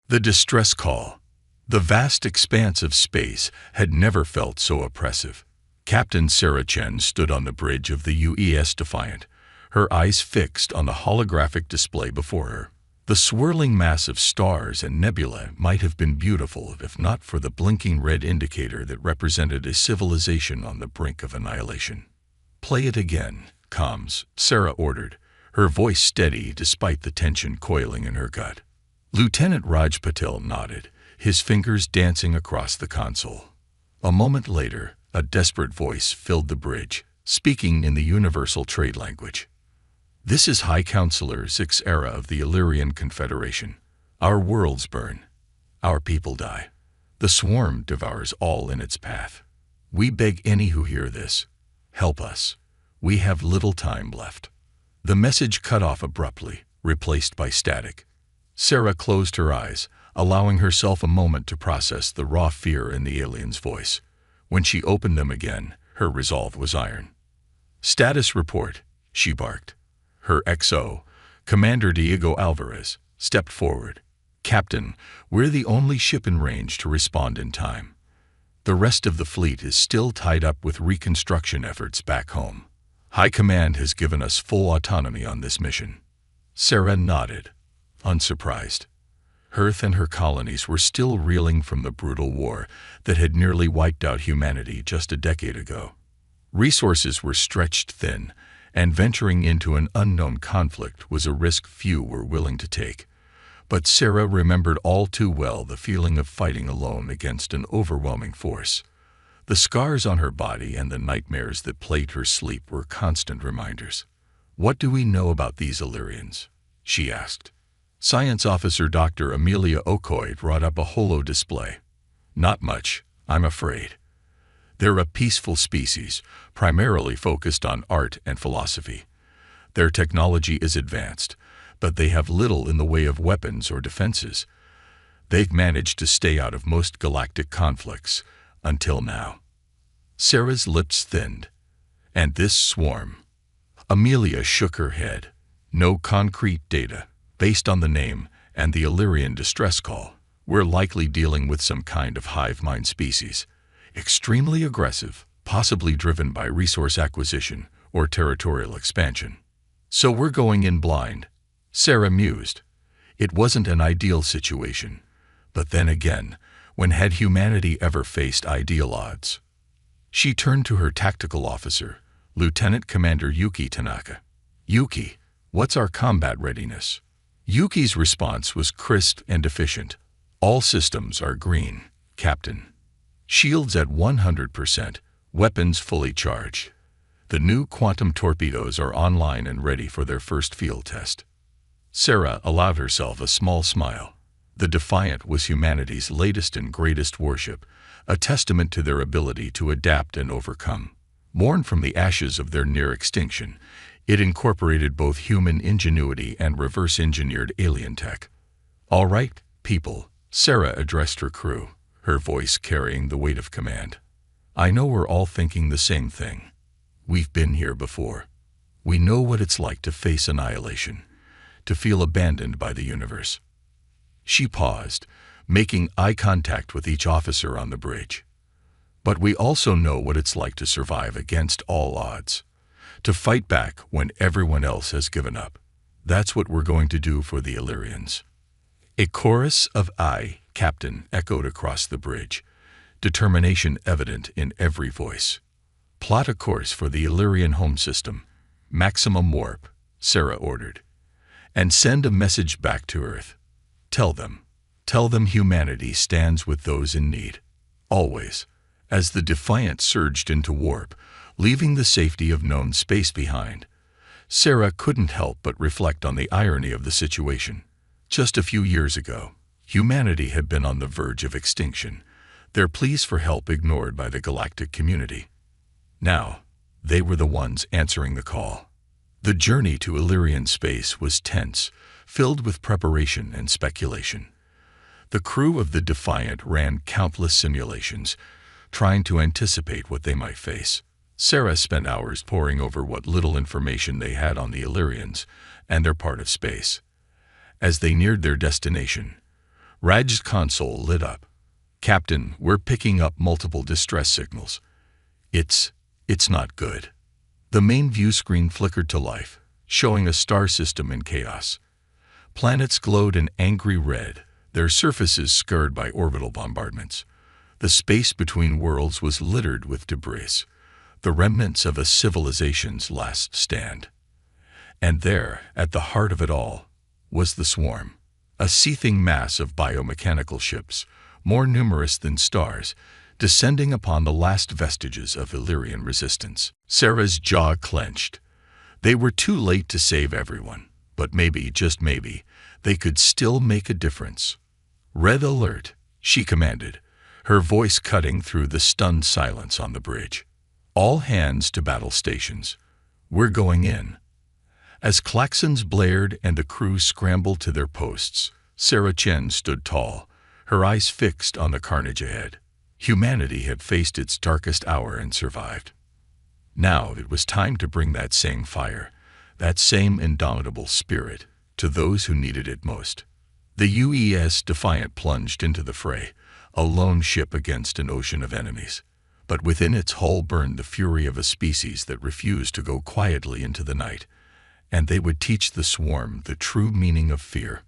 The distress call. The vast expanse of space had never felt so oppressive. Captain Sarah Chen stood on the bridge of the UES Defiant, her eyes fixed on the holographic display before her. The swirling mass of stars and nebulae might have been beautiful if not for the blinking red indicator that represented a civilization on the brink of annihilation. "Play it again, comms," Sarah ordered, her voice steady despite the tension coiling in her gut. Lieutenant Raj Patel nodded, his fingers dancing across the console. A moment later, a desperate voice filled the bridge, speaking in the universal trade language. "This is High Counselor Zix Era of the Illyrian Confederation. Our worlds burn. Our people die. The swarm devours all in its path. We beg any who hear this, help us. We have little time left." The message cut off abruptly, replaced by static. Sarah closed her eyes, allowing herself a moment to process the raw fear in the alien's voice. When she opened them again, her resolve was iron. "Status report," she barked. Her XO, Commander Diego Alvarez, stepped forward. "Captain, we're the only ship in range to respond in time. The rest of the fleet is still tied up with reconstruction efforts back home. High Command has given us full autonomy on this mission." Sarah nodded, unsurprised. Earth and her colonies were still reeling from the brutal war that had nearly wiped out humanity just a decade ago. Resources were stretched thin, and venturing into an unknown conflict was a risk few were willing to take. But Sarah remembered all too well the feeling of fighting alone against an overwhelming force. The scars on her body and the nightmares that plagued her sleep were constant reminders. "What do we know about these Illyrians?" she asked. Science Officer Dr. Amelia Okoye brought up a holo display. "Not much, I'm afraid. They're a peaceful species, primarily focused on art and philosophy. Their technology is advanced, but they have little in the way of weapons or defenses. They've managed to stay out of most galactic conflicts, until now." Sarah's lips thinned. "And this swarm?" Amelia shook her head. "No concrete data. Based on the name and the Illyrian distress call, we're likely dealing with some kind of hive mind species. Extremely aggressive, possibly driven by resource acquisition or territorial expansion. So we're going in blind." Sarah mused. It wasn't an ideal situation. But then again, when had humanity ever faced ideal odds? She turned to her tactical officer, Lieutenant Commander Yuki Tanaka. "Yuki, what's our combat readiness?" Yuki's response was crisp and efficient. "All systems are green, Captain. Shields at 100%, weapons fully charged. The new quantum torpedoes are online and ready for their first field test." Sarah allowed herself a small smile. The Defiant was humanity's latest and greatest warship, a testament to their ability to adapt and overcome. Born from the ashes of their near extinction, it incorporated both human ingenuity and reverse-engineered alien tech. "All right, people," Sarah addressed her crew, her voice carrying the weight of command. "I know we're all thinking the same thing. We've been here before. We know what it's like to face annihilation, to feel abandoned by the universe." She paused, making eye contact with each officer on the bridge. "But we also know what it's like to survive against all odds, to fight back when everyone else has given up. That's what we're going to do for the Illyrians." A chorus of "Aye, Captain" echoed across the bridge, determination evident in every voice. "Plot a course for the Illyrian home system, maximum warp," Sarah ordered, "and send a message back to Earth. Tell them humanity stands with those in need, always." As the Defiant surged into warp, leaving the safety of known space behind, Sarah couldn't help but reflect on the irony of the situation. Just a few years ago, humanity had been on the verge of extinction, their pleas for help ignored by the galactic community. Now, they were the ones answering the call. The journey to Illyrian space was tense, filled with preparation and speculation. The crew of the Defiant ran countless simulations, trying to anticipate what they might face. Sarah spent hours poring over what little information they had on the Illyrians and their part of space. As they neared their destination, Raj's console lit up. "Captain, we're picking up multiple distress signals. It's not good." The main view screen flickered to life, showing a star system in chaos. Planets glowed an angry red, their surfaces scarred by orbital bombardments. The space between worlds was littered with debris, the remnants of a civilization's last stand. And there, at the heart of it all, was the swarm, a seething mass of biomechanical ships, more numerous than stars, descending upon the last vestiges of Illyrian resistance. Sarah's jaw clenched. They were too late to save everyone, but maybe, just maybe, they could still make a difference. "Red alert," she commanded, her voice cutting through the stunned silence on the bridge. "All hands to battle stations. We're going in." As klaxons blared and the crew scrambled to their posts, Sarah Chen stood tall, her eyes fixed on the carnage ahead. Humanity had faced its darkest hour and survived. Now it was time to bring that same fire, that same indomitable spirit, to those who needed it most. The UES Defiant plunged into the fray, a lone ship against an ocean of enemies. But within its hull burned the fury of a species that refused to go quietly into the night, and they would teach the swarm the true meaning of fear.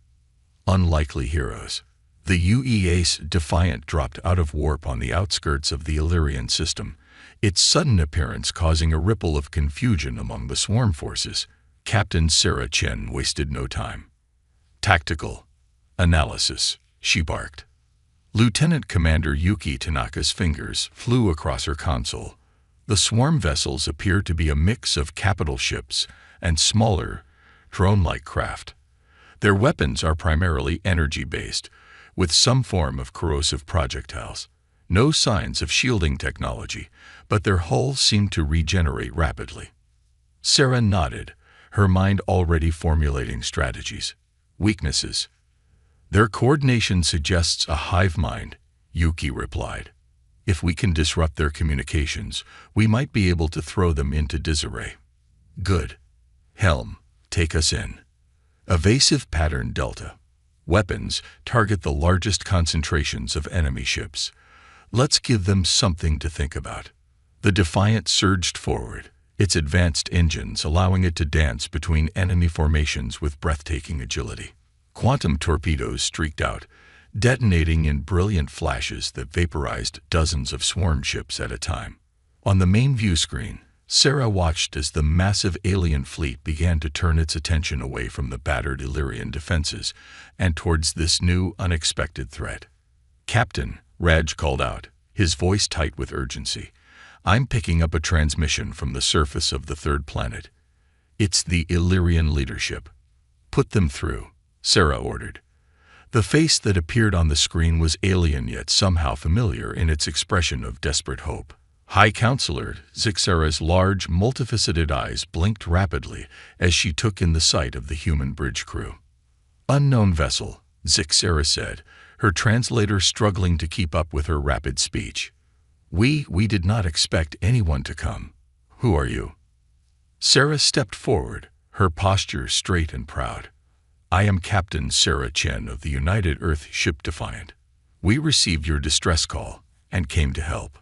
Unlikely heroes. The UES Defiant dropped out of warp on the outskirts of the Illyrian system, its sudden appearance causing a ripple of confusion among the swarm forces. Captain Sarah Chen wasted no time. "Tactical analysis," she barked. Lieutenant Commander Yuki Tanaka's fingers flew across her console. The swarm vessels appear to be a mix of capital ships and smaller, drone-like craft. Their weapons are primarily energy-based, with some form of corrosive projectiles. No signs of shielding technology, but their hulls seem to regenerate rapidly. Sarah nodded, her mind already formulating strategies. Weaknesses. "Their coordination suggests a hive mind," Yuki replied. "If we can disrupt their communications, we might be able to throw them into disarray." "Good. Helm, take us in." Evasive pattern Delta. Weapons target the largest concentrations of enemy ships. Let's give them something to think about. The Defiant surged forward, its advanced engines allowing it to dance between enemy formations with breathtaking agility. Quantum torpedoes streaked out, detonating in brilliant flashes that vaporized dozens of swarm ships at a time. On the main view screen, Sarah watched as the massive alien fleet began to turn its attention away from the battered Illyrian defenses and towards this new, unexpected threat. "Captain," Raj called out, his voice tight with urgency, "I'm picking up a transmission from the surface of the third planet. It's the Illyrian leadership." "Put them through," Sarah ordered. The face that appeared on the screen was alien yet somehow familiar in its expression of desperate hope. High Counselor Zixara's large, multifaceted eyes blinked rapidly as she took in the sight of the human bridge crew. "Unknown vessel," Zixara said, her translator struggling to keep up with her rapid speech. We did not expect anyone to come. Who are you?" Sarah stepped forward, her posture straight and proud. "I am Captain Sarah Chen of the United Earth Ship Defiant. We received your distress call and came to help."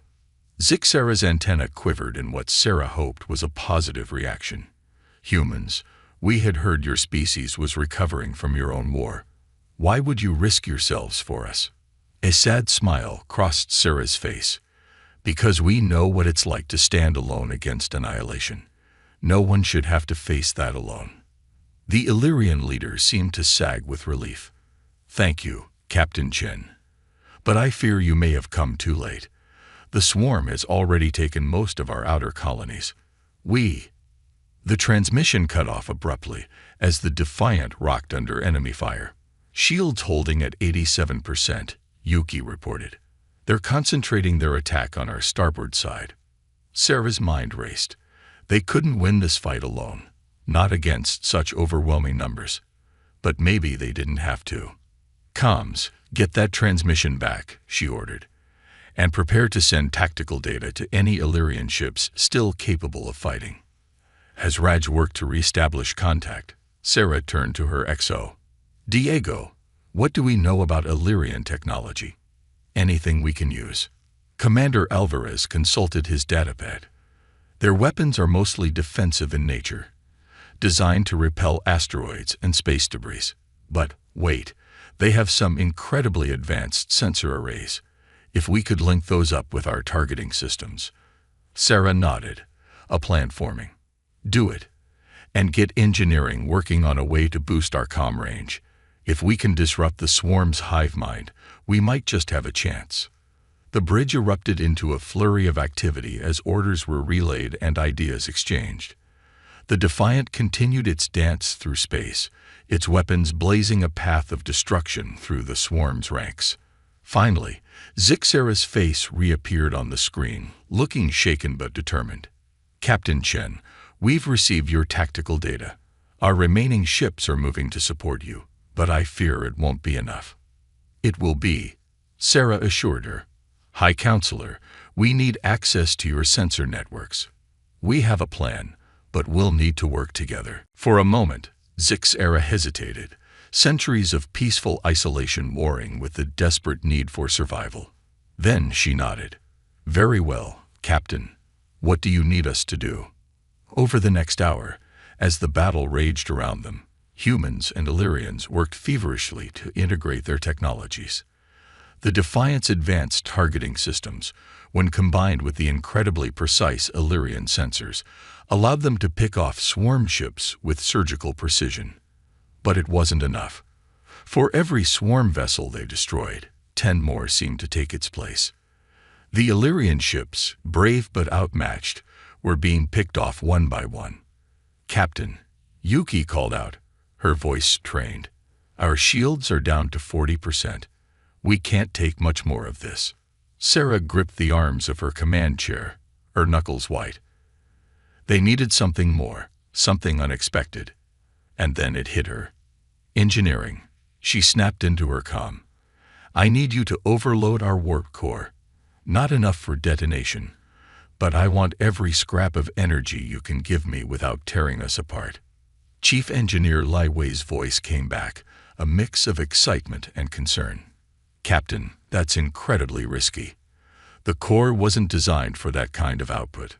Zixara's antenna quivered in what Sarah hoped was a positive reaction. "Humans, we had heard your species was recovering from your own war. Why would you risk yourselves for us?" A sad smile crossed Sarah's face. "Because we know what it's like to stand alone against annihilation. No one should have to face that alone." The Illyrian leader seemed to sag with relief. "Thank you, Captain Chen. But I fear you may have come too late. The swarm has already taken most of our outer colonies. The transmission cut off abruptly as the Defiant rocked under enemy fire. "Shields holding at 87%, Yuki reported. "They're concentrating their attack on our starboard side." Sarah's mind raced. They couldn't win this fight alone, not against such overwhelming numbers. But maybe they didn't have to. "Comms, get that transmission back," she ordered. "And prepare to send tactical data to any Illyrian ships still capable of fighting." As Raj worked to reestablish contact, Sarah turned to her XO. "Diego, What do we know about Illyrian technology? Anything we can use. Commander Alvarez consulted his datapad. Their weapons are mostly defensive in nature, designed to repel asteroids and space debris. But wait, they have some incredibly advanced sensor arrays. If we could link those up with our targeting systems. Sarah nodded, a plan forming. Do it. And get engineering working on a way to boost our comm range. If we can disrupt the swarm's hive mind, we might just have a chance. The bridge erupted into a flurry of activity as orders were relayed and ideas exchanged. The Defiant continued its dance through space, its weapons blazing a path of destruction through the swarm's ranks. Finally, Zixara's face reappeared on the screen, looking shaken but determined. Captain Chen, we've received your tactical data. Our remaining ships are moving to support you, but I fear it won't be enough. It will be, Sarah assured her. High Counselor, we need access to your sensor networks. We have a plan, but we'll need to work together. For a moment, Zixara hesitated, centuries of peaceful isolation warring with the desperate need for survival. Then she nodded. Very well, Captain. What do you need us to do? Over the next hour, as the battle raged around them, humans and Illyrians worked feverishly to integrate their technologies. The Defiant's advanced targeting systems, when combined with the incredibly precise Illyrian sensors, allowed them to pick off swarm ships with surgical precision. But it wasn't enough. For every swarm vessel they destroyed, 10 more seemed to take its place. The Illyrian ships, brave but outmatched, were being picked off one by one. Captain, Yuki called out, her voice strained. Our shields are down to 40%. We can't take much more of this. Sarah gripped the arms of her command chair, her knuckles white. They needed something more, something unexpected. And then it hit her. Engineering. She snapped into her comm. I need you to overload our warp core. Not enough for detonation, but I want every scrap of energy you can give me without tearing us apart. Chief Engineer Lai Wei's voice came back, a mix of excitement and concern. Captain, that's incredibly risky. The core wasn't designed for that kind of output.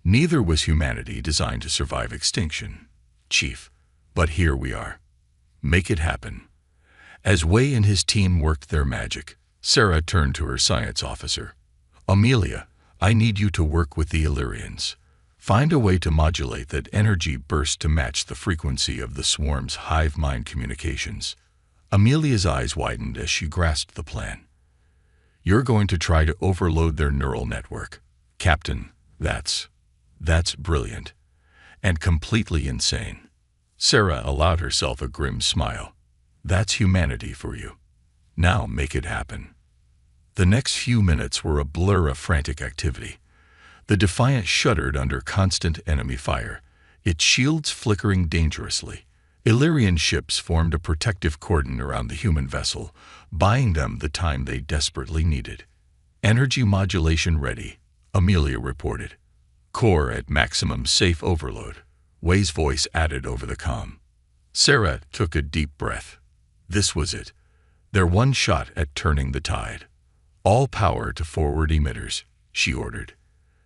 Neither was humanity designed to survive extinction, Chief. But here we are. Make it happen. As Wei and his team worked their magic, Sarah turned to her science officer. Amelia, I need you to work with the Illyrians. Find a way to modulate that energy burst to match the frequency of the swarm's hive mind communications. Amelia's eyes widened as she grasped the plan. You're going to try to overload their neural network. Captain, that's brilliant. And completely insane. Sarah allowed herself a grim smile. That's humanity for you. Now make it happen. The next few minutes were a blur of frantic activity. The Defiant shuddered under constant enemy fire, its shields flickering dangerously. Illyrian ships formed a protective cordon around the human vessel, buying them the time they desperately needed. Energy modulation ready, Amelia reported. Core at maximum safe overload, Wei's voice added over the comm. Sarah took a deep breath. This was it. Their one shot at turning the tide. All power to forward emitters, she ordered.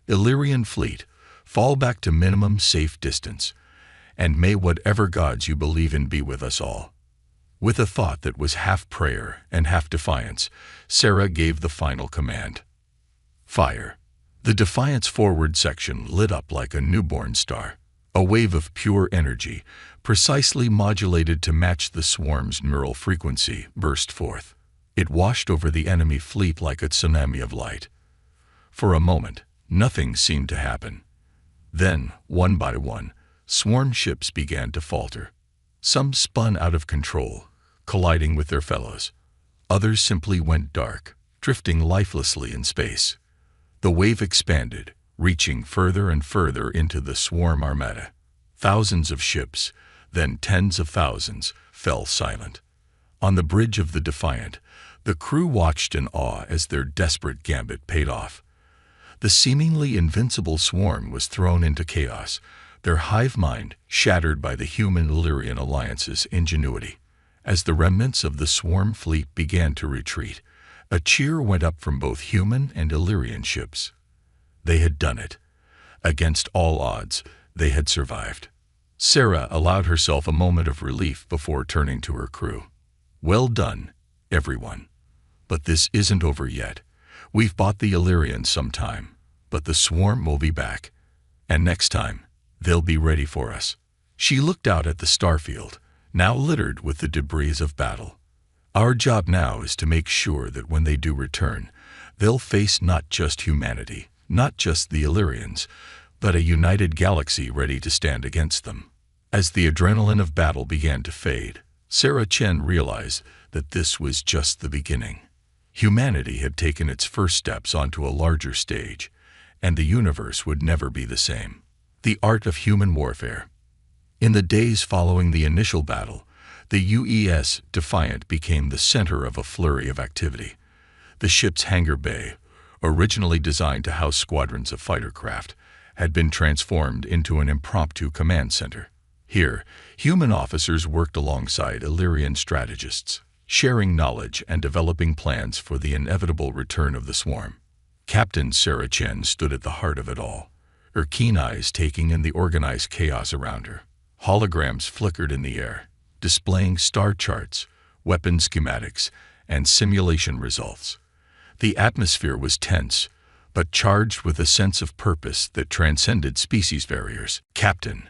Illyrian fleet, fall back to minimum safe distance, and may whatever gods you believe in be with us all. With a thought that was half prayer and half defiance, Sarah gave the final command. Fire. The Defiant's forward section lit up like a newborn star. A wave of pure energy, precisely modulated to match the swarm's neural frequency, burst forth. It washed over the enemy fleet like a tsunami of light. For a moment, nothing seemed to happen. Then, one by one, swarm ships began to falter. Some spun out of control, colliding with their fellows. Others simply went dark, drifting lifelessly in space. The wave expanded, reaching further and further into the swarm armada. Thousands of ships, then tens of thousands, fell silent. On the bridge of the Defiant, the crew watched in awe as their desperate gambit paid off. The seemingly invincible swarm was thrown into chaos, their hive mind shattered by the human-Illyrian alliance's ingenuity. As the remnants of the swarm fleet began to retreat, a cheer went up from both human and Illyrian ships. They had done it. Against all odds, they had survived. Sarah allowed herself a moment of relief before turning to her crew. Well done, everyone. But this isn't over yet. We've bought the Illyrians some time, but the swarm will be back. And next time, they'll be ready for us. She looked out at the starfield, now littered with the debris of battle. Our job now is to make sure that when they do return, they'll face not just humanity, not just the Illyrians, but a united galaxy ready to stand against them. As the adrenaline of battle began to fade, Sarah Chen realized that this was just the beginning. Humanity had taken its first steps onto a larger stage, and the universe would never be the same. The art of human warfare. In the days following the initial battle, the UES Defiant became the center of a flurry of activity. The ship's hangar bay, originally designed to house squadrons of fighter craft, had been transformed into an impromptu command center. Here, human officers worked alongside Illyrian strategists, sharing knowledge and developing plans for the inevitable return of the swarm. Captain Sarah Chen stood at the heart of it all, her keen eyes taking in the organized chaos around her. Holograms flickered in the air, displaying star charts, weapon schematics, and simulation results. The atmosphere was tense, but charged with a sense of purpose that transcended species barriers. "Captain,"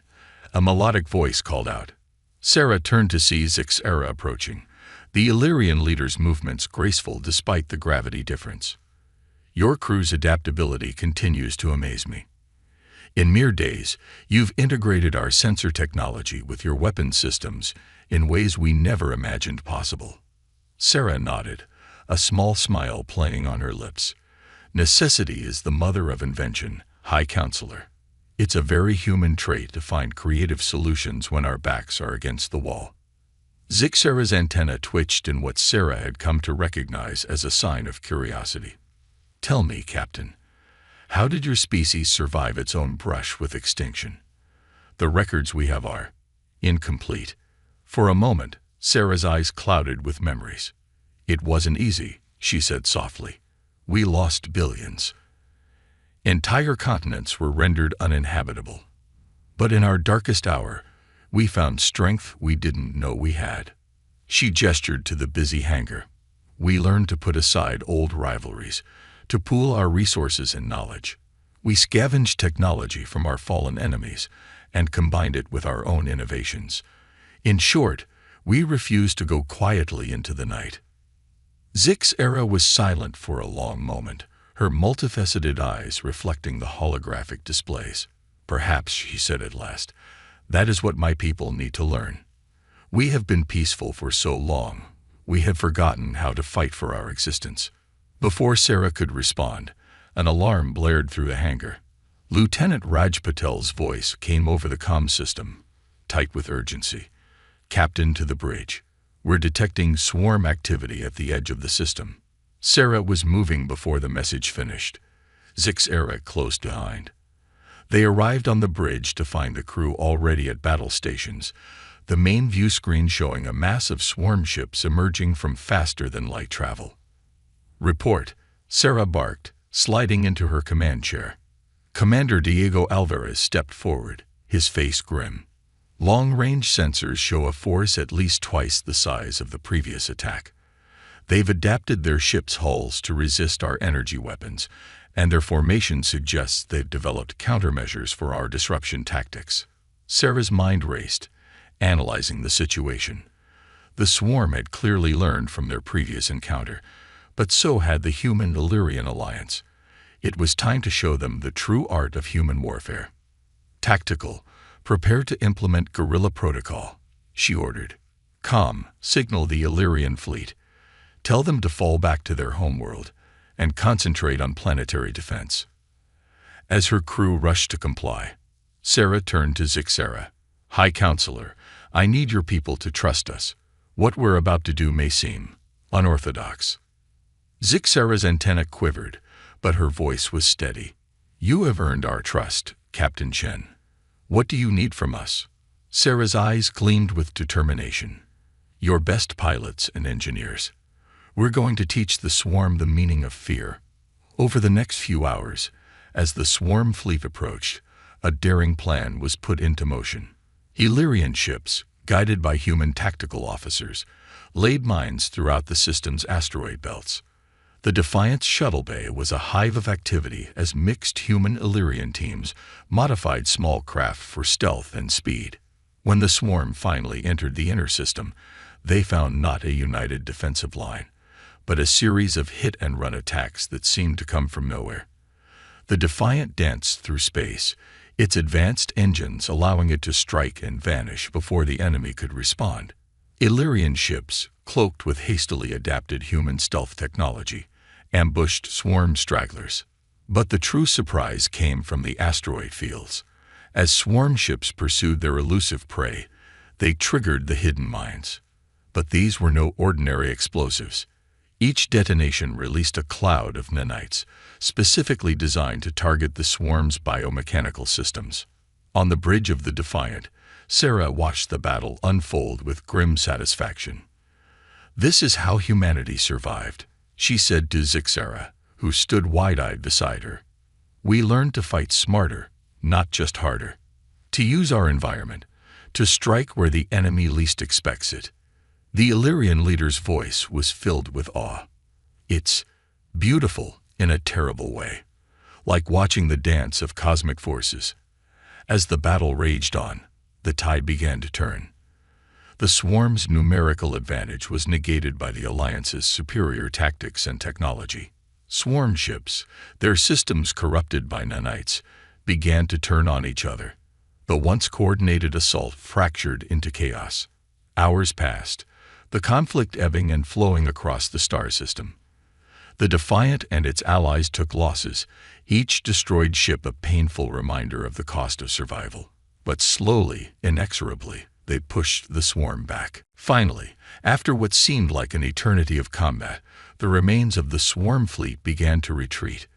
a melodic voice called out. Sarah turned to see SCiFi approaching, the Illyrian leader's movements graceful despite the gravity difference. "Your crew's adaptability continues to amaze me. In mere days, you've integrated our sensor technology with your weapon systems in ways we never imagined possible." Sarah nodded, a small smile playing on her lips. "Necessity is the mother of invention, High Counselor. It's a very human trait to find creative solutions when our backs are against the wall." SCiFi's antenna twitched in what Sarah had come to recognize as a sign of curiosity. "Tell me, Captain, how did your species survive its own brush with extinction? The records we have are incomplete." For a moment, Sarah's eyes clouded with memories. "It wasn't easy," she said softly. "We lost billions. Entire continents were rendered uninhabitable. But in our darkest hour, we found strength we didn't know we had." She gestured to the busy hangar. "We learned to put aside old rivalries, to pool our resources and knowledge. We scavenged technology from our fallen enemies and combined it with our own innovations. In short, we refused to go quietly into the night." SCiFi was silent for a long moment, her multifaceted eyes reflecting the holographic displays. "Perhaps," she said at last, "that is what my people need to learn. We have been peaceful for so long, we have forgotten how to fight for our existence." Before Sarah could respond, an alarm blared through the hangar. Lieutenant Raj Patel's voice came over the comm system, tight with urgency. "Captain, to the bridge. We're detecting swarm activity at the edge of the system." Sarah was moving before the message finished, SCiFi close behind. They arrived on the bridge to find the crew already at battle stations, the main view screen showing a mass of swarm ships emerging from faster-than-light travel. "Report," Sarah barked, sliding into her command chair. Commander Diego Alvarez stepped forward, his face grim. "Long-range sensors show a force at least twice the size of the previous attack. They've adapted their ships' hulls to resist our energy weapons, and their formation suggests they've developed countermeasures for our disruption tactics." Sarah's mind raced, analyzing the situation. The swarm had clearly learned from their previous encounter, but so had the human-Illyrian alliance. It was time to show them the true art of human warfare. "Tactical, prepare to implement guerrilla protocol," she ordered. "Comm, signal the Illyrian fleet. Tell them to fall back to their homeworld and concentrate on planetary defense." As her crew rushed to comply, Sarah turned to SCiFi. "High Counselor, I need your people to trust us. What we're about to do may seem unorthodox." SCiFi's antenna quivered, but her voice was steady. "You have earned our trust, Captain Chen. What do you need from us?" Sarah's eyes gleamed with determination. your best pilots and engineers. We're going to teach the swarm the meaning of fear." Over the next few hours, as the swarm fleet approached, a daring plan was put into motion. Illyrian ships, guided by human tactical officers, laid mines throughout the system's asteroid belts. The Defiant's shuttle bay was a hive of activity as mixed human-Illyrian teams modified small craft for stealth and speed. When the swarm finally entered the inner system, they found not a united defensive line, but a series of hit-and-run attacks that seemed to come from nowhere. The Defiant danced through space, its advanced engines allowing it to strike and vanish before the enemy could respond. Illyrian ships, cloaked with hastily adapted human stealth technology, ambushed swarm stragglers. But the true surprise came from the asteroid fields. As swarm ships pursued their elusive prey, they triggered the hidden mines. But these were no ordinary explosives. Each detonation released a cloud of nanites, specifically designed to target the swarm's biomechanical systems. On the bridge of the Defiant, Sarah watched the battle unfold with grim satisfaction. "This is how humanity survived," she said to Zixara, who stood wide-eyed beside her. "We learned to fight smarter, not just harder. To use our environment, to strike where the enemy least expects it." The Illyrian leader's voice was filled with awe. "It's beautiful in a terrible way, like watching the dance of cosmic forces." As the battle raged on, the tide began to turn. The swarm's numerical advantage was negated by the Alliance's superior tactics and technology. Swarm ships, their systems corrupted by nanites, began to turn on each other. The once coordinated assault fractured into chaos. Hours passed, the conflict ebbing and flowing across the star system. The Defiant and its allies took losses, each destroyed ship a painful reminder of the cost of survival. But slowly, inexorably, they pushed the swarm back. Finally, after what seemed like an eternity of combat, the remains of the swarm fleet began to retreat.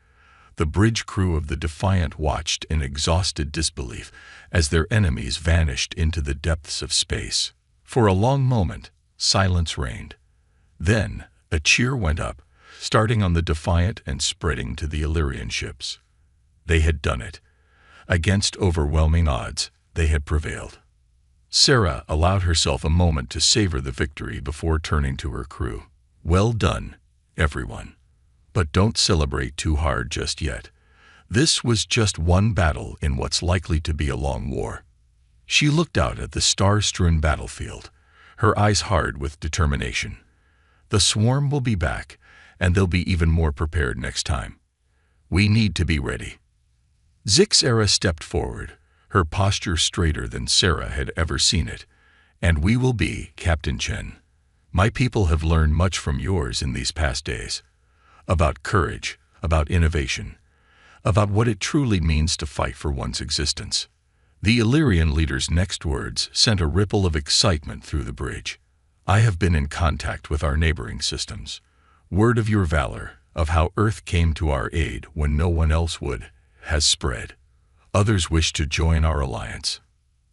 The bridge crew of the Defiant watched in exhausted disbelief as their enemies vanished into the depths of space. For a long moment, silence reigned. Then, a cheer went up, starting on the Defiant and spreading to the Illyrian ships. They had done it. Against overwhelming odds, they had prevailed. Sarah allowed herself a moment to savor the victory before turning to her crew. "Well done, everyone. But don't celebrate too hard just yet. This was just one battle in what's likely to be a long war." She looked out at the star-strewn battlefield, her eyes hard with determination. "The swarm will be back, and they'll be even more prepared next time. We need to be ready." Zixara stepped forward, her posture straighter than Sarah had ever seen it. "And we will be, Captain Chen. My people have learned much from yours in these past days. About courage, about innovation, about what it truly means to fight for one's existence." The Illyrian leader's next words sent a ripple of excitement through the bridge. "I have been in contact with our neighboring systems. Word of your valor, of how Earth came to our aid when no one else would, has spread. Others wish to join our alliance."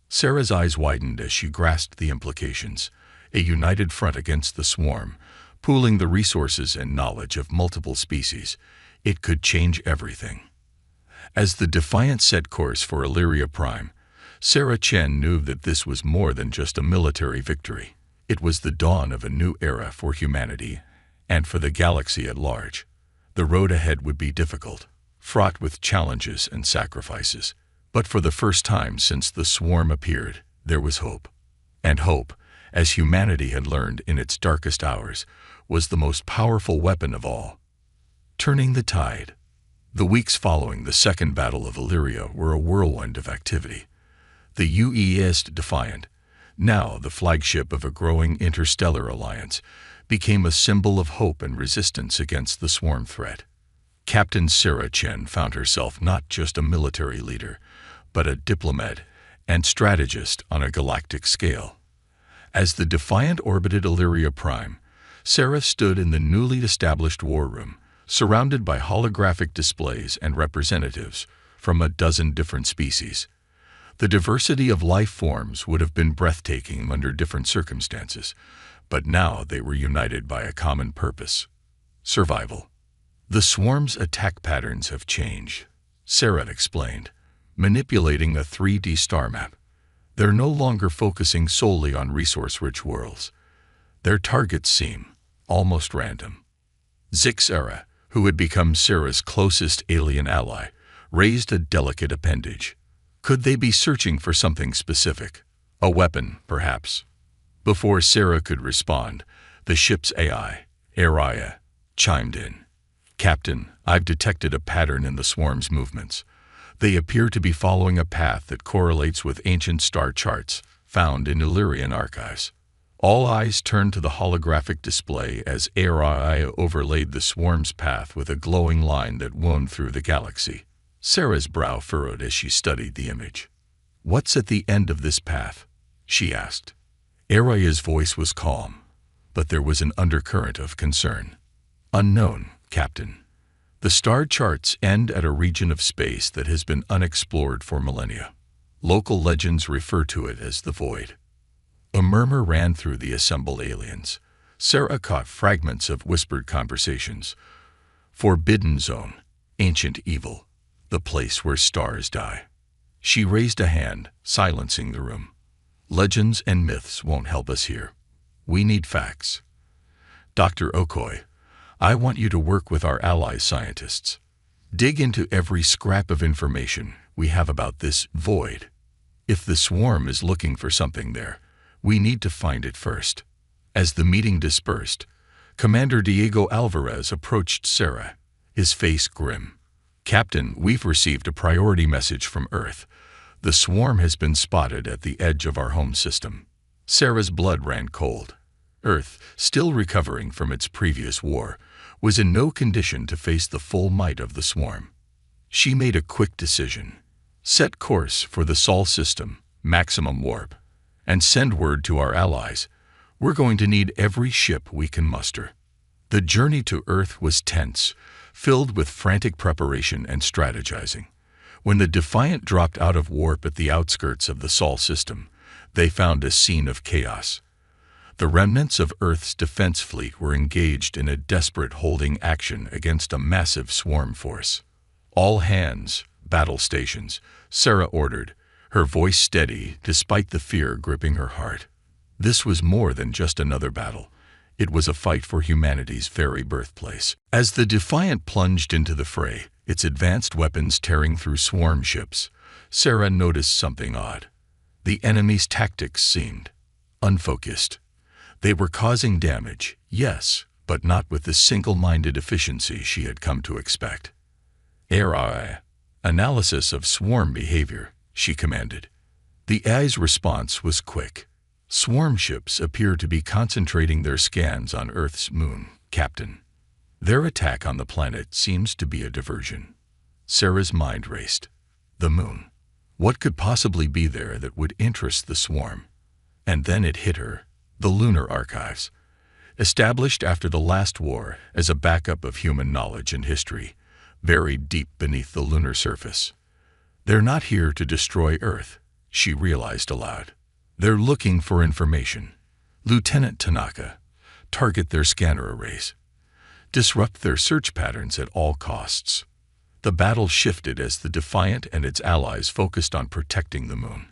Sarah's eyes widened as she grasped the implications. A united front against the swarm, pooling the resources and knowledge of multiple species. It could change everything. As the Defiant set course for Illyria Prime, Sarah Chen knew that this was more than just a military victory. It was the dawn of a new era for humanity and for the galaxy at large. The road ahead would be difficult, fraught with challenges and sacrifices. But for the first time since the swarm appeared, there was hope. And hope, as humanity had learned in its darkest hours, was the most powerful weapon of all. Turning the tide. The weeks following the Second Battle of Illyria were a whirlwind of activity. The UES Defiant, now the flagship of a growing interstellar alliance, became a symbol of hope and resistance against the swarm threat. Captain Sarah Chen found herself not just a military leader, but a diplomat and strategist on a galactic scale. As the Defiant orbited Illyria Prime, Sarah stood in the newly established war room, surrounded by holographic displays and representatives from a dozen different species. The diversity of life forms would have been breathtaking under different circumstances, but now they were united by a common purpose: survival. The swarm's attack patterns have changed, Sarah explained, manipulating a 3D star map. They're no longer focusing solely on resource-rich worlds. Their targets seem almost random. Zixara, who had become Sarah's closest alien ally, raised a delicate appendage. Could they be searching for something specific? A weapon, perhaps? Before Sarah could respond, the ship's AI, Araya, chimed in. "Captain, I've detected a pattern in the swarm's movements. They appear to be following a path that correlates with ancient star charts found in Illyrian archives." All eyes turned to the holographic display as Araya overlaid the swarm's path with a glowing line that wound through the galaxy. Sarah's brow furrowed as she studied the image. "What's at the end of this path?" she asked. Araya's voice was calm, but there was an undercurrent of concern. "Unknown, Captain. The star charts end at a region of space that has been unexplored for millennia. Local legends refer to it as the Void." A murmur ran through the assembled aliens. Sarah caught fragments of whispered conversations. "Forbidden Zone, ancient evil, the place where stars die." She raised a hand, silencing the room. "Legends and myths won't help us here. We need facts. Dr. Okoye, I want you to work with our ally scientists. Dig into every scrap of information we have about this void. If the swarm is looking for something there, we need to find it first." As the meeting dispersed, Commander Diego Alvarez approached Sarah, his face grim. "Captain, we've received a priority message from Earth. The swarm has been spotted at the edge of our home system." Sarah's blood ran cold. Earth, still recovering from its previous war, was in no condition to face the full might of the swarm. She made a quick decision. "Set course for the Sol system, maximum warp, and send word to our allies. We're going to need every ship we can muster." The journey to Earth was tense, filled with frantic preparation and strategizing. When the Defiant dropped out of warp at the outskirts of the Sol system, they found a scene of chaos. The remnants of Earth's defense fleet were engaged in a desperate holding action against a massive swarm force. "All hands, battle stations," Sarah ordered, her voice steady despite the fear gripping her heart. This was more than just another battle. It was a fight for humanity's very birthplace. As the Defiant plunged into the fray, its advanced weapons tearing through swarm ships, Sarah noticed something odd. The enemy's tactics seemed unfocused. They were causing damage, yes, but not with the single-minded efficiency she had come to expect. "AI, analysis of swarm behavior," she commanded. The AI's response was quick. "Swarm ships appear to be concentrating their scans on Earth's moon, Captain. Their attack on the planet seems to be a diversion." Sarah's mind raced. The moon. What could possibly be there that would interest the swarm? And then it hit her. The lunar archives. Established after the last war as a backup of human knowledge and history, buried deep beneath the lunar surface. "They're not here to destroy Earth," she realized aloud. "They're looking for information. Lieutenant Tanaka, target their scanner arrays. Disrupt their search patterns at all costs." The battle shifted as the Defiant and its allies focused on protecting the moon.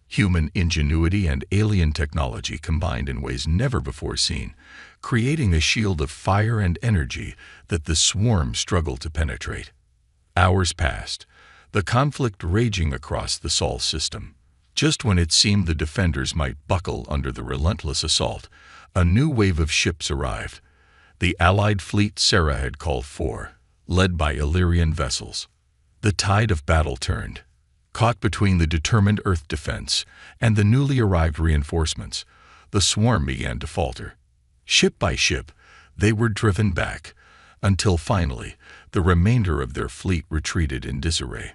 Human ingenuity and alien technology combined in ways never before seen, creating a shield of fire and energy that the swarm struggled to penetrate. Hours passed, the conflict raging across the Sol system. Just when it seemed the defenders might buckle under the relentless assault, a new wave of ships arrived. The Allied fleet Sarah had called for, led by Illyrian vessels. The tide of battle turned. Caught between the determined Earth defense and the newly arrived reinforcements, the swarm began to falter. Ship by ship, they were driven back, until finally the remainder of their fleet retreated in disarray.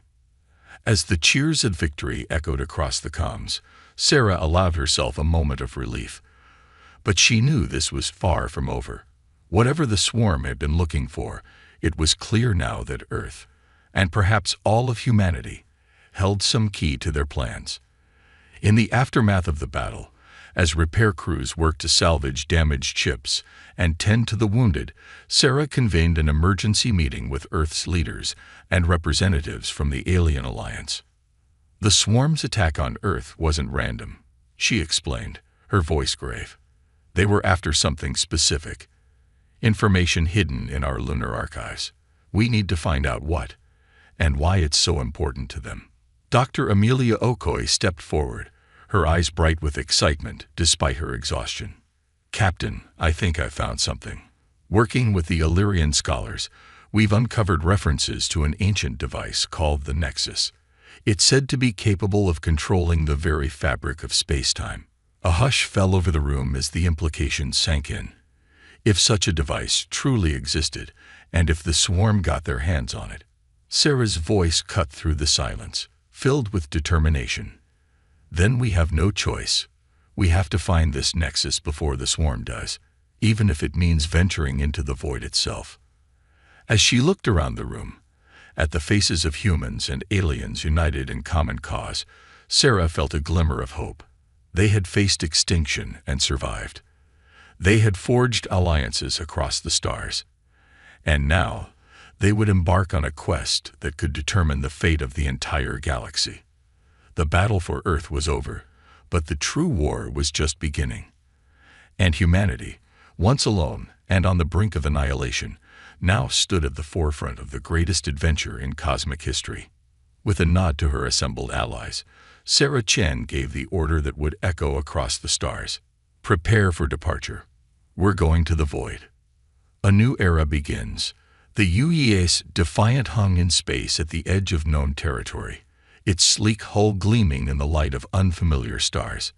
As the cheers of victory echoed across the comms, Sarah allowed herself a moment of relief. But she knew this was far from over. Whatever the swarm had been looking for, it was clear now that Earth, and perhaps all of humanity, held some key to their plans. In the aftermath of the battle, As repair crews worked to salvage damaged ships and tend to the wounded, Sarah convened an emergency meeting with Earth's leaders and representatives from the Alien Alliance. The swarm's attack on Earth wasn't random, she explained, her voice grave. They were after something specific. Information hidden in our lunar archives. We need to find out what, and why it's so important to them. Dr. Amelia Okoye stepped forward, her eyes bright with excitement despite her exhaustion. Captain, I think I found something. Working with the Illyrian scholars, we've uncovered references to an ancient device called the Nexus. It's said to be capable of controlling the very fabric of space-time. A hush fell over the room as the implication sank in. If such a device truly existed, and if the swarm got their hands on it. Sarah's voice cut through the silence, filled with determination. Then we have no choice. We have to find this nexus before the swarm does, even if it means venturing into the void itself. As she looked around the room, at the faces of humans and aliens united in common cause, Sarah felt a glimmer of hope. They had faced extinction and survived. They had forged alliances across the stars. And now, they would embark on a quest that could determine the fate of the entire galaxy. The battle for Earth was over, but the true war was just beginning. And humanity, once alone and on the brink of annihilation, now stood at the forefront of the greatest adventure in cosmic history. With a nod to her assembled allies, Sarah Chen gave the order that would echo across the stars. Prepare for departure. We're going to the void. A new era begins. The UES Defiant hung in space at the edge of known territory, its sleek hull gleaming in the light of unfamiliar stars.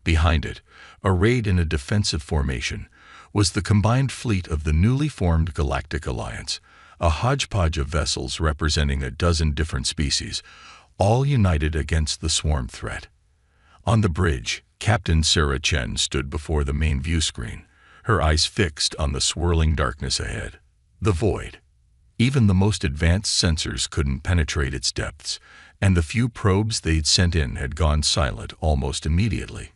Behind it, arrayed in a defensive formation, was the combined fleet of the newly formed Galactic Alliance, a hodgepodge of vessels representing a dozen different species, all united against the swarm threat. On the bridge, Captain Sarah Chen stood before the main view screen, her eyes fixed on the swirling darkness ahead. The void. Even the most advanced sensors couldn't penetrate its depths, and the few probes they'd sent in had gone silent almost immediately.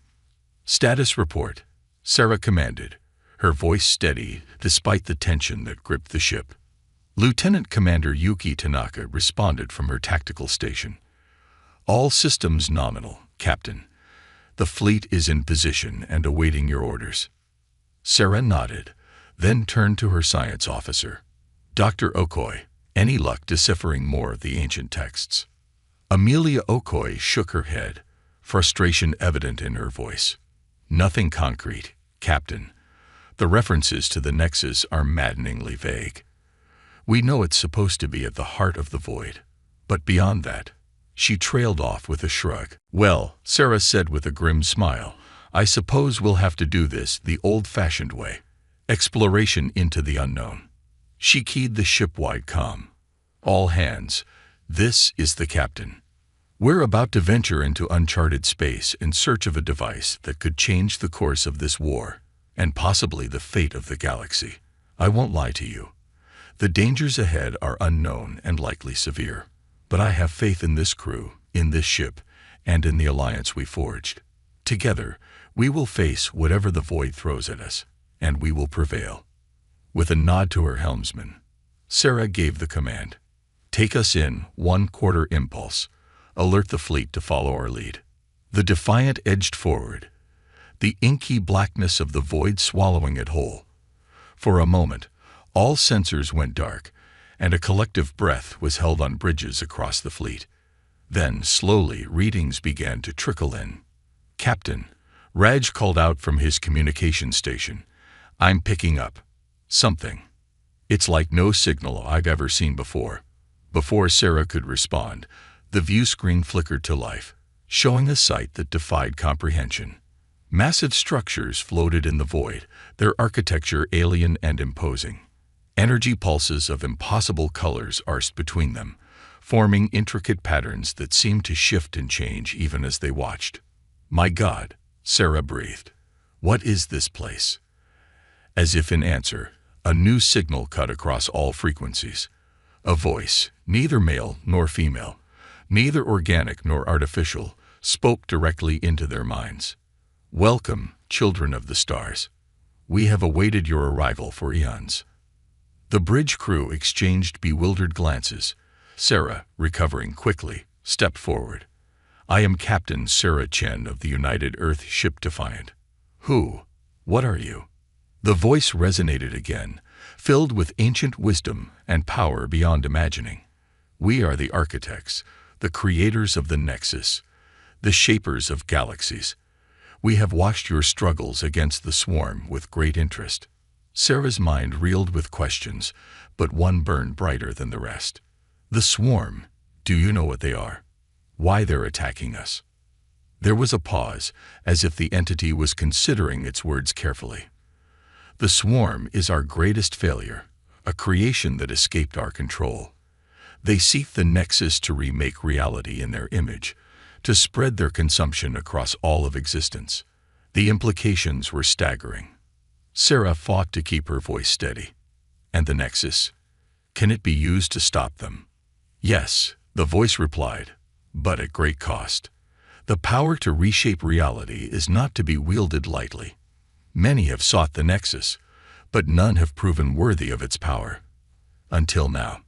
Status report, Sarah commanded, her voice steady despite the tension that gripped the ship. Lieutenant Commander Yuki Tanaka responded from her tactical station. All systems nominal, Captain. The fleet is in position and awaiting your orders. Sarah nodded, then turned to her science officer. Dr. Okoye, any luck deciphering more of the ancient texts? Amelia Okoye shook her head, frustration evident in her voice. Nothing concrete, Captain. The references to the Nexus are maddeningly vague. We know it's supposed to be at the heart of the void, but beyond that, she trailed off with a shrug. Well, Sarah said with a grim smile, I suppose we'll have to do this the old-fashioned way. Exploration into the unknown. She keyed the ship-wide comm. All hands, this is the captain. We're about to venture into uncharted space in search of a device that could change the course of this war, and possibly the fate of the galaxy. I won't lie to you. The dangers ahead are unknown and likely severe. But I have faith in this crew, in this ship, and in the alliance we forged. Together, we will face whatever the void throws at us, and we will prevail. With a nod to her helmsman, Sarah gave the command. Take us in 1/4 impulse. Alert the fleet to follow our lead. The Defiant edged forward, the inky blackness of the void swallowing it whole. For a moment, all sensors went dark, and a collective breath was held on bridges across the fleet. Then, slowly, readings began to trickle in. Captain, Raj called out from his communication station. I'm picking up something. It's like no signal I've ever seen before. Before Sarah could respond, the view screen flickered to life, showing a sight that defied comprehension. Massive structures floated in the void, their architecture alien and imposing. Energy pulses of impossible colors arced between them, forming intricate patterns that seemed to shift and change even as they watched. My God, Sarah breathed. What is this place? As if in answer, a new signal cut across all frequencies. A voice, neither male nor female, neither organic nor artificial, spoke directly into their minds. Welcome, children of the stars. We have awaited your arrival for eons. The bridge crew exchanged bewildered glances. Sarah, recovering quickly, stepped forward. I am Captain Sarah Chen of the United Earth Ship Defiant. Who? What are you? The voice resonated again, filled with ancient wisdom and power beyond imagining. We are the architects, the creators of the Nexus, the shapers of galaxies. We have watched your struggles against the swarm with great interest. Sarah's mind reeled with questions, but one burned brighter than the rest. The swarm, do you know what they are? Why they're attacking us? There was a pause, as if the entity was considering its words carefully. The swarm is our greatest failure, a creation that escaped our control. They seek the Nexus to remake reality in their image, to spread their consumption across all of existence. The implications were staggering. Sarah fought to keep her voice steady. And the Nexus? Can it be used to stop them? Yes, the voice replied, but at great cost. The power to reshape reality is not to be wielded lightly. Many have sought the Nexus, but none have proven worthy of its power. Until now.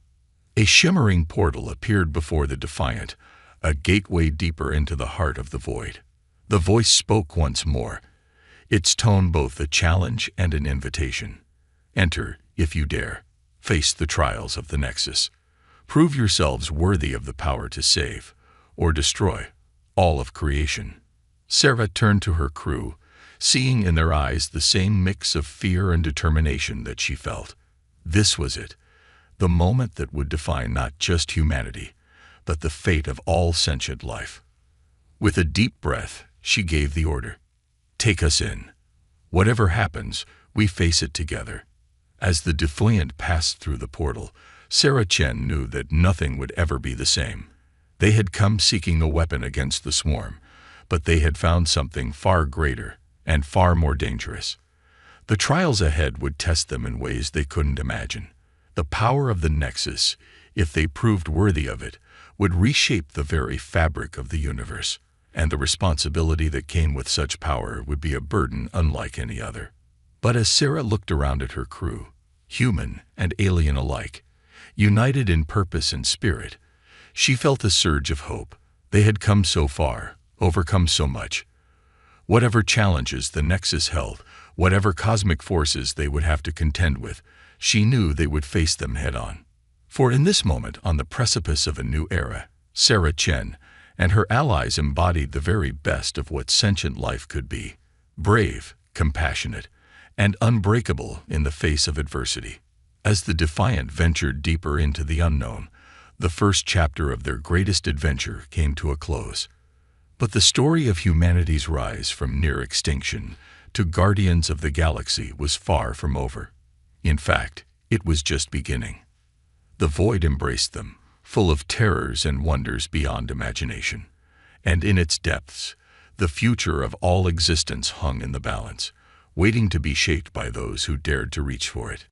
A shimmering portal appeared before the Defiant, a gateway deeper into the heart of the void. The voice spoke once more, its tone both a challenge and an invitation. Enter, if you dare. Face the trials of the Nexus. Prove yourselves worthy of the power to save, or destroy, all of creation. Sarah turned to her crew, seeing in their eyes the same mix of fear and determination that she felt. This was it, the moment that would define not just humanity, but the fate of all sentient life. With a deep breath, she gave the order. Take us in. Whatever happens, we face it together. As the Defiant passed through the portal, Sarah Chen knew that nothing would ever be the same. They had come seeking a weapon against the swarm, but they had found something far greater and far more dangerous. The trials ahead would test them in ways they couldn't imagine. The power of the Nexus, if they proved worthy of it, would reshape the very fabric of the universe, and the responsibility that came with such power would be a burden unlike any other. But as Sarah looked around at her crew, human and alien alike, united in purpose and spirit, she felt a surge of hope. They had come so far, overcome so much. Whatever challenges the Nexus held, whatever cosmic forces they would have to contend with, she knew they would face them head-on. For in this moment, on the precipice of a new era, Sarah Chen and her allies embodied the very best of what sentient life could be: brave, compassionate, and unbreakable in the face of adversity. As the Defiant ventured deeper into the unknown, the first chapter of their greatest adventure came to a close. But the story of humanity's rise from near extinction to guardians of the galaxy was far from over. In fact, it was just beginning. The void embraced them, full of terrors and wonders beyond imagination. And in its depths, the future of all existence hung in the balance, waiting to be shaped by those who dared to reach for it.